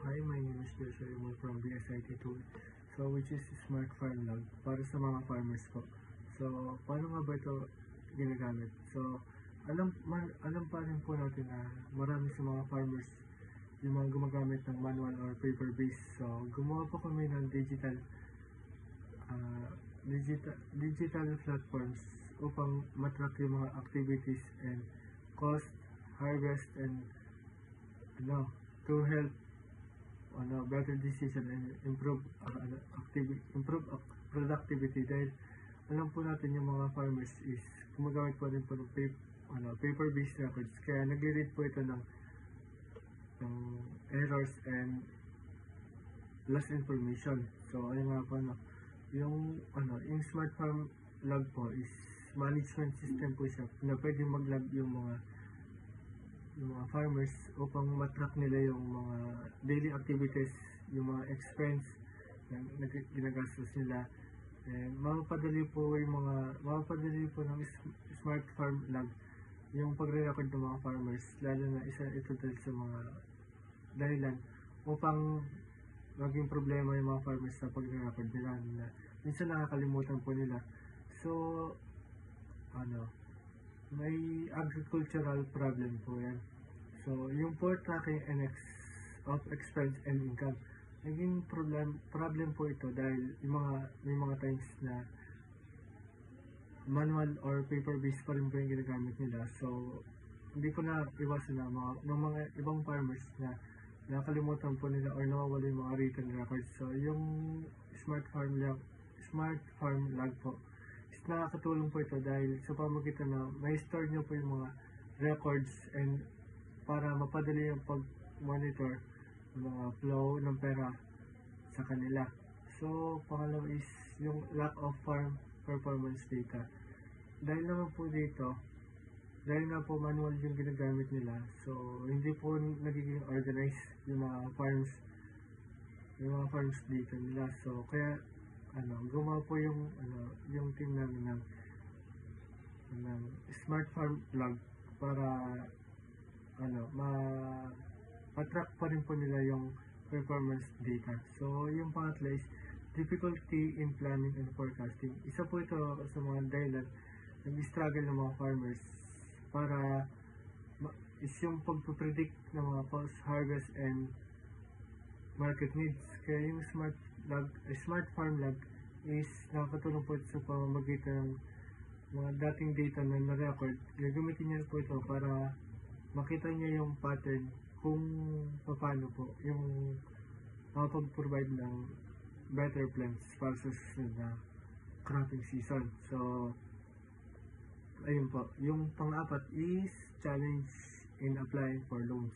Hi, my name is Joshua Imo from BSIT Tool. So, which is Smart Farm Log para sa mga farmers po. So, paano nga ba ito ginagamit? So, alam pa rin po natin na marami sa mga farmers yung mga gumagamit ng manual or paper based. So, gumawa po kami ng digital platforms upang matrack yung mga activities and cost, harvest, and to help better decision and improve productivity dahil alam po natin yung mga farmers is gumagamit po rin po ng paper based records kaya nag-read po ito ng errors and lost information. So ayun nga po yung Smart Farm Log po is management system po siya na pwedeng mag-log yung mga farmers upang matrack nila yung mga daily activities, yung mga expense na ginagastos nila. And mapapadali po ng Smart Farm Log yung pagre-record ng mga farmers, lalo na isa ito dahil sa mga dahilan upang maging problema yung mga farmers sa pagre-record nila na minsan nakakalimutan po nila. So may agricultural problem po yan. So, yung poor tracking of expense and income, naging problem po ito dahil may mga times na manual or paper-based pa rin po yung ginagamit nila. So, hindi ko na iwasan na mga ibang farmers na nakalimutan po nila or nawawala yung mga written records. So, yung Smart Farm Log po, nakakatulong po ito dahil sa pamagitan na may store nyo po yung mga records and para mapadali yung pag-monitor ng mga flow ng pera sa kanila. So, pangalawa is yung lack of farm performance data. Dahil naman po dito, dahil na po manual yung ginagamit nila, so hindi po nagiging organized yung mga farms data nila. So, kaya gumawa po yung team namin ng Smart Farm Log para ma-track pa rin po nila yung performance data. So, yung pangatlo is difficulty in planning and forecasting. Isa po ito sa mga dahilan nag-struggle ng mga farmers para is yung pagpupredict ng mga post-harvest and market needs. Kaya yung Smart Farm Log is nakakatulong po sa pamamagitan ng mga dating data na na-record. Gagamitin niyo po ito para makita niyo yung pattern kung paano po yung makapag-provide ng better plans para sa susunod na cropping season. So, ayun po. Yung pang-apat is challenge in applying for loans.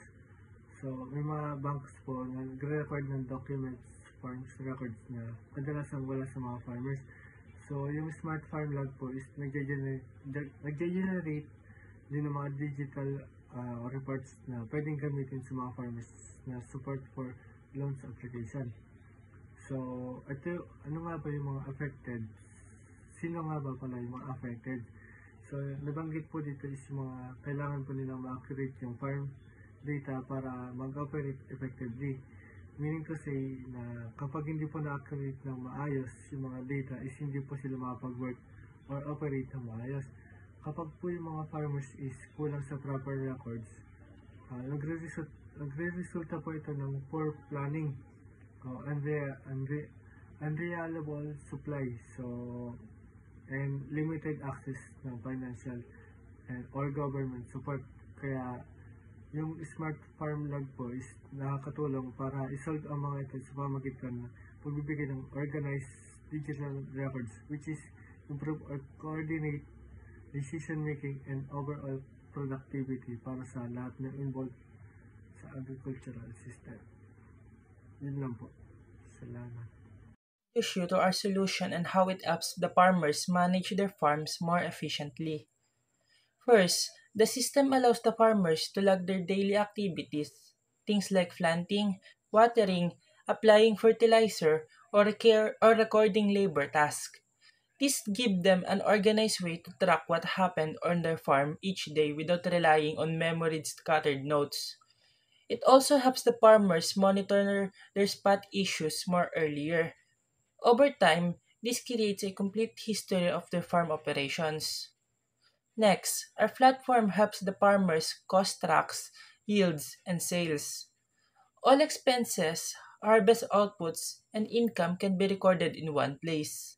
So, may mga banks po na nagre-record ng documents, farms records na kadalasan wala sa mga farmers. So, yung Smart Farm Log po is nag-generate din ng mga digital reports na pwedeng gamitin sa mga farmers na support for loans application. So, ito, ano nga ba yung mga affected? Sino nga ba pala yung mga affected? So, nabanggit po dito is yung mga kailangan po nilang ma-accurate yung farm data para mag-operate effectively. Meaning to say na kapag hindi po na-accurate ng maayos yung mga data is hindi po sila makapag-work or operate ng maayos. Kapag po yung mga farmers is kulang sa proper records, nagre-resulta po ito ng poor planning, unreliable supply, so and limited access ng financial and or government support. Kaya yung Smart Farm Log po is nakakatulong para isolve ang mga ito sa pamagitan ng pagbibigay ng organized digital records which is improve or coordinate decision making and overall productivity para sa lahat ng involved sa agricultural system. Yun lang po. Salamat. Issue to our solution and how it helps the farmers manage their farms more efficiently. First, the system allows the farmers to log their daily activities, things like planting, watering, applying fertilizer, or recording labor tasks. This gives them an organized way to track what happened on their farm each day without relying on memorized scattered notes. It also helps the farmers monitor their spot issues more earlier. Over time, this creates a complete history of their farm operations. Next, our platform helps the farmers cost tracks, yields, and sales. All expenses, harvest outputs, and income can be recorded in one place.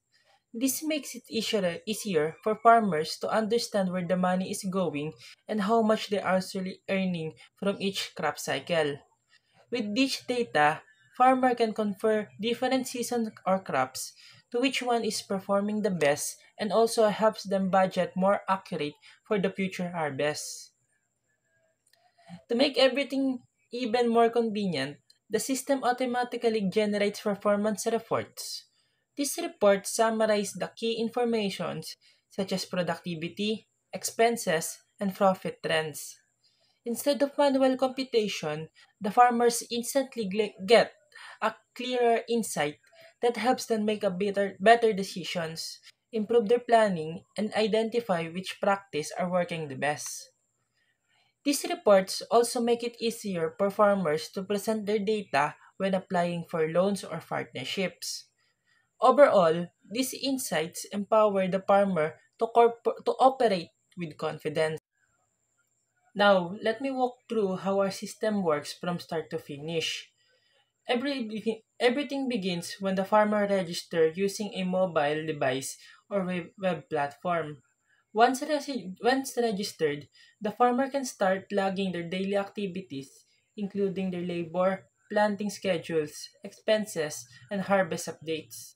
This makes it easier for farmers to understand where the money is going and how much they are actually earning from each crop cycle. With this data, farmer can compare different seasons or crops to which one is performing the best and also helps them budget more accurate for the future harvest. To make everything even more convenient, the system automatically generates performance reports. These reports summarize the key informations such as productivity, expenses, and profit trends. Instead of manual computation, the farmers instantly get a clearer insight that helps them make better decisions, improve their planning, and identify which practice are working the best. These reports also make it easier for farmers to present their data when applying for loans or partnerships. Overall, these insights empower the farmer to operate with confidence. Now, let me walk through how our system works from start to finish. Everything begins when the farmer registers using a mobile device or web platform. Once registered, the farmer can start logging their daily activities, including their labor, planting schedules, expenses, and harvest updates.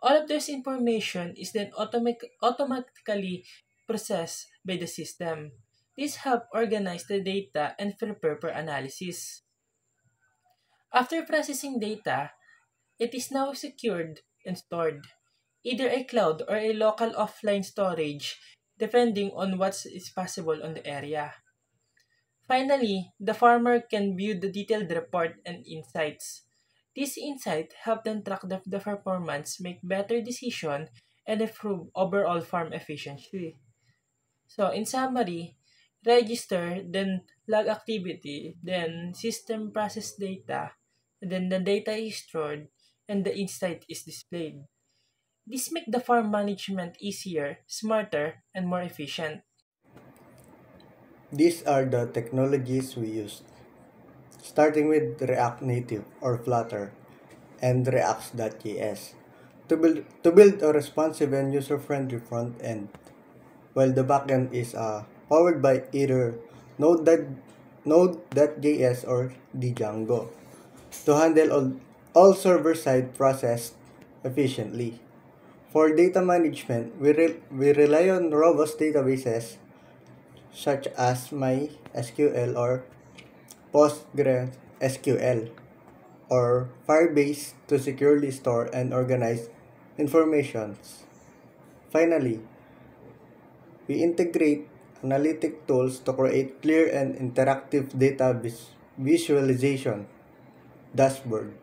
All of this information is then automatically processed by the system. This helps organize the data and prepare for analysis. After processing data, it is now secured and stored, either a cloud or a local offline storage, depending on what is possible on the area. Finally, the farmer can view the detailed report and insights. These insights help them track the performance, make better decisions, and improve overall farm efficiency. So, in summary, register, then log activity, then system process data, and then the data is stored, and the insight is displayed. This makes the farm management easier, smarter, and more efficient. These are the technologies we use, starting with React Native or Flutter and React.js to build a responsive and user-friendly front end, while the backend is powered by either Node.js or Django to handle all server-side processed efficiently. For data management, we rely on robust databases such as MySQL or PostgreSQL or Firebase to securely store and organize informations. Finally, we integrate analytic tools to create clear and interactive data visualization dashboard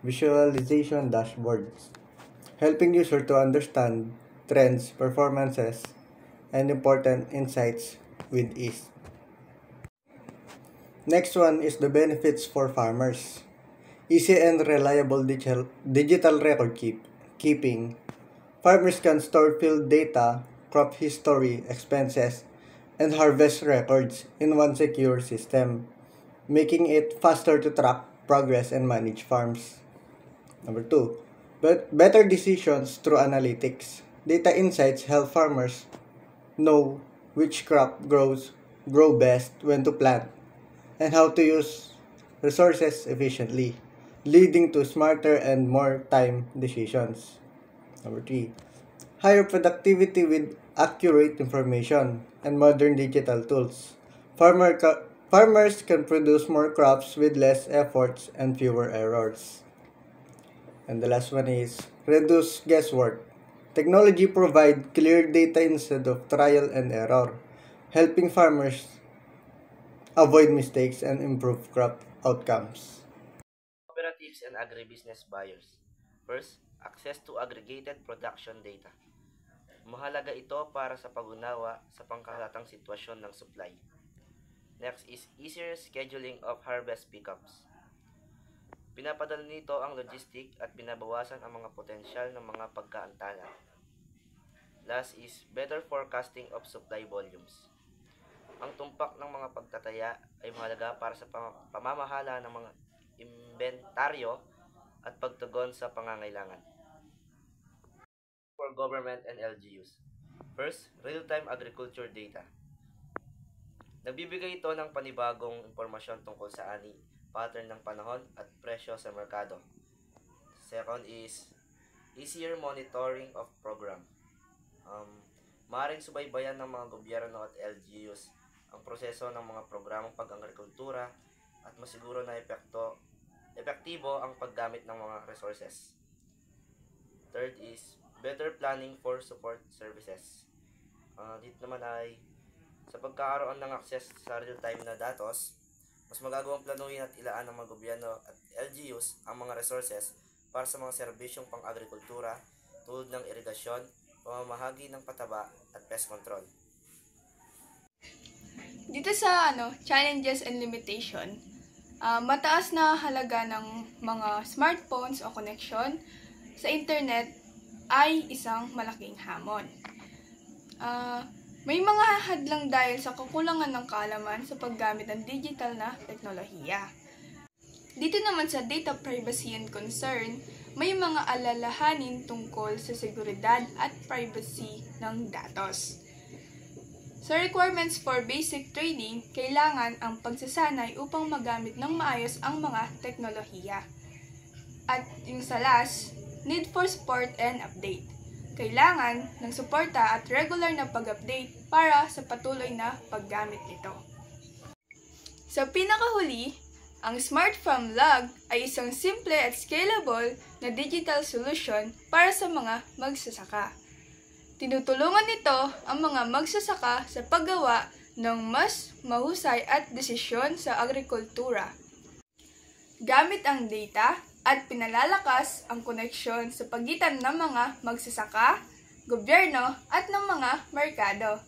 visualization dashboards, helping user to understand trends, performances, and important insights with ease. Next one is the benefits for farmers. Easy and reliable digital record keeping. Farmers can store field data, crop history, expenses, and harvest records in one secure system, making it faster to track progress and manage farms. Number two, better decisions through analytics. Data insights help farmers know which grow best, when to plant, and how to use resources efficiently, leading to smarter and more time decisions. Number three, higher productivity with accurate information and modern digital tools. Farmers can produce more crops with less efforts and fewer errors. And the last one is reduce guesswork. Technology provide clear data instead of trial and error, helping farmers avoid mistakes and improve crop outcomes. Cooperatives and agribusiness buyers. First, access to aggregated production data. Mahalaga ito para sa pag-unawa sa pangkalatang sitwasyon ng supply. Next is easier scheduling of harvest pickups. Pinapadala nito ang logistic at binabawasan ang mga potensyal ng mga pagkaantala. Last is better forecasting of supply volumes. Ang tumpak ng mga pagtataya ay mahalaga para sa pamamahala ng mga inventaryo at pagtugon sa pangangailangan. For government and LGUs. First, real-time agriculture data. Nagbibigay ito ng panibagong impormasyon tungkol sa ani, pattern ng panahon at presyo sa merkado. Second is easier monitoring of program. Maaaring subaybayan ng mga gobyerno at LGUs ang proseso ng mga programang pag-agrikultura at masiguro na epektibo ang paggamit ng mga resources. Third is better planning for support services. Dito naman ay sa pagkakaroon ng access sa real-time na datos, mas magagawang planuhin at ilaan ng mga gobyerno at LGUs ang mga resources para sa mga serbisyong pang-agrikultura tulad ng irigasyon, pamamahagi ng pataba at pest control. Dito sa challenges and limitation, mataas na halaga ng mga smartphones o connection sa internet ay isang malaking hamon. May mga hadlang dahil sa kakulangan ng kaalaman sa paggamit ng digital na teknolohiya. Dito naman sa data privacy and concern, may mga alalahanin tungkol sa seguridad at privacy ng datos. Sa requirements for basic training, kailangan ang pagsasanay upang magamit ng maayos ang mga teknolohiya. At yung sa last, need for support and update. Kailangan ng suporta at regular na pag-update para sa patuloy na paggamit nito. Sa pinakahuli, ang Smart Farm Log ay isang simple at scalable na digital solution para sa mga magsasaka. Tinutulungan nito ang mga magsasaka sa paggawa ng mas mahusay at desisyon sa agrikultura. Gamit ang data at pinalalakas ang koneksyon sa pagitan ng mga magsasaka, gobyerno at ng mga merkado.